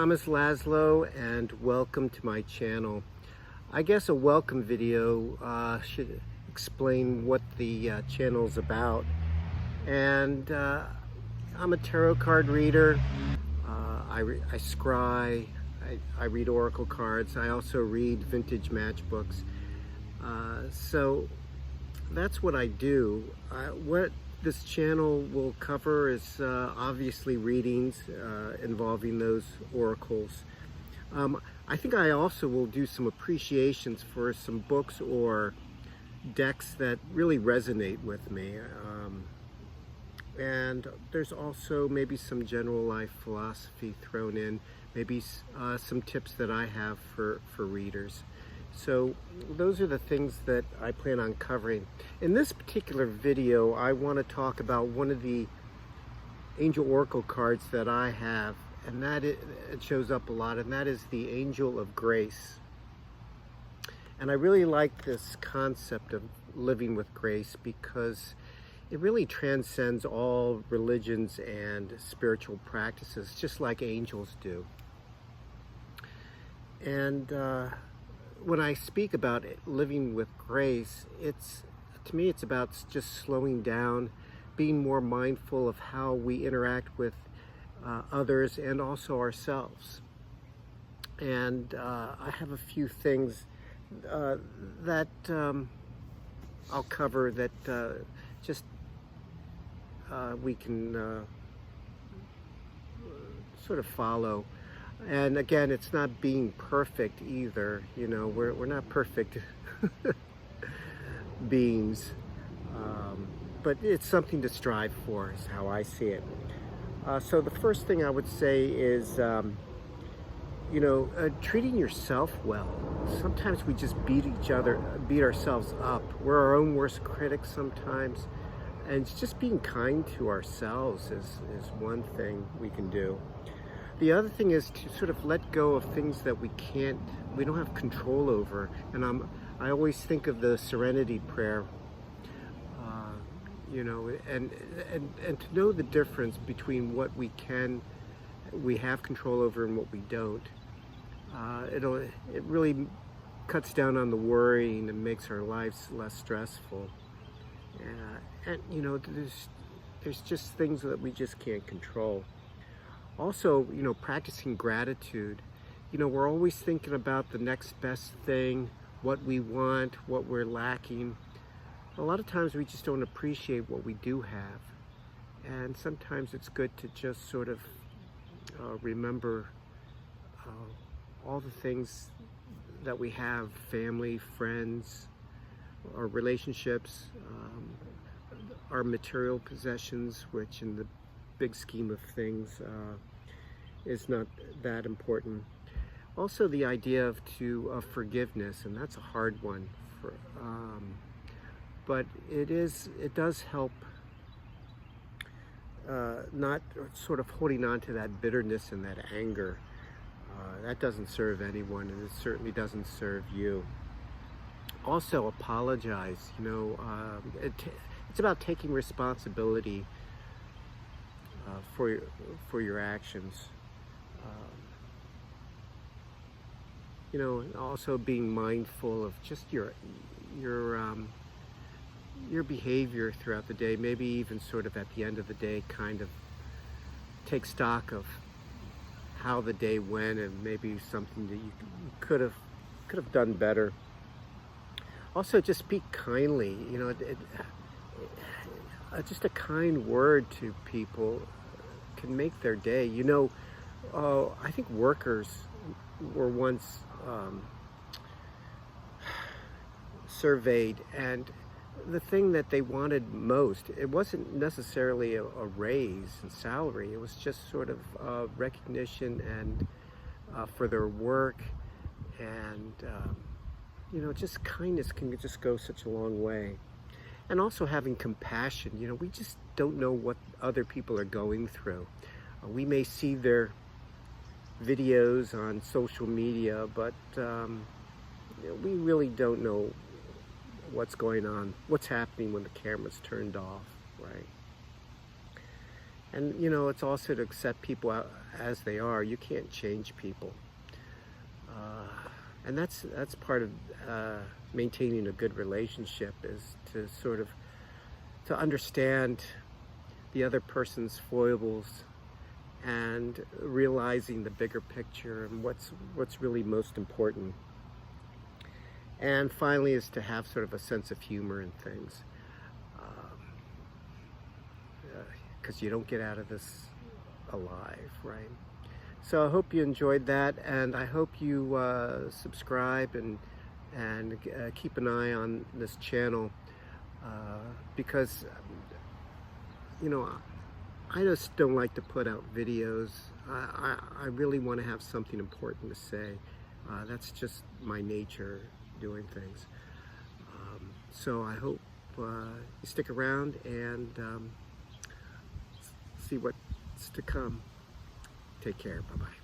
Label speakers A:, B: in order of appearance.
A: Thomas Laszlo, and welcome to my channel. I guess a welcome video should explain what the channel is about. And I'm a tarot card reader. I scry. I read oracle cards. I also read vintage matchbooks. So that's what I do. What this channel will cover is obviously readings involving those oracles. I think I also will do some appreciations for some books or decks that really resonate with me. And there's also maybe some general life philosophy thrown in, maybe some tips that I have for readers. So those are the things that I plan on covering. In this particular video, I want to talk about one of the angel oracle cards that I have, and that it shows up a lot, and that is the Angel of Grace. And I really like this concept of living with grace because it really transcends all religions and spiritual practices, just like angels do. And when I speak about living with grace, to me it's about just slowing down, being more mindful of how we interact with others and also ourselves. And I have a few things that I'll cover that we can sort of follow. And again, it's not being perfect either. You know, we're not perfect beings, but it's something to strive for, is how I see it. So the first thing I would say is, treating yourself well. Sometimes we just beat ourselves up. We're our own worst critics sometimes. And just being kind to ourselves is one thing we can do. The other thing is to sort of let go of things that we don't have control over. And I always think of the Serenity Prayer, and to know the difference between what we have control over and what we don't. It really cuts down on the worrying and makes our lives less stressful. There's just things that we just can't control. Also, practicing gratitude. We're always thinking about the next best thing, what we want, what we're lacking. A lot of times we just don't appreciate what we do have. And sometimes it's good to just sort of remember all the things that we have, family, friends, our relationships, our material possessions, which in the big scheme of things is not that important. Also, the idea of forgiveness, and that's a hard one, but it does help not sort of holding on to that bitterness and that anger. That doesn't serve anyone, and it certainly doesn't serve you. Also, apologize. It's about taking responsibility for your actions. Also being mindful of just your behavior throughout the day. Maybe even sort of at the end of the day, kind of take stock of how the day went and maybe something that you could have done better. Also, just speak kindly. Just a kind word to people can make their day. I think workers were once surveyed, and the thing that they wanted most, it wasn't necessarily a raise in salary. It was just sort of recognition and for their work, and just kindness can just go such a long way. And also having compassion. We just don't know what other people are going through. We may see their videos on social media, but we really don't know what's going on, what's happening when the camera's turned off, right? And you know, it's also to accept people as they are. You can't change people, and that's part of maintaining a good relationship, is to sort of to understand the other person's foibles and realizing the bigger picture and what's really most important. And finally, is to have sort of a sense of humor in things, because you don't get out of this alive, right? So I hope you enjoyed that, and I hope you subscribe and keep an eye on this channel, because you know, I just don't like to put out videos. I really want to have something important to say. That's just my nature, doing things. So I hope you stick around and see what's to come. Take care. Bye-bye.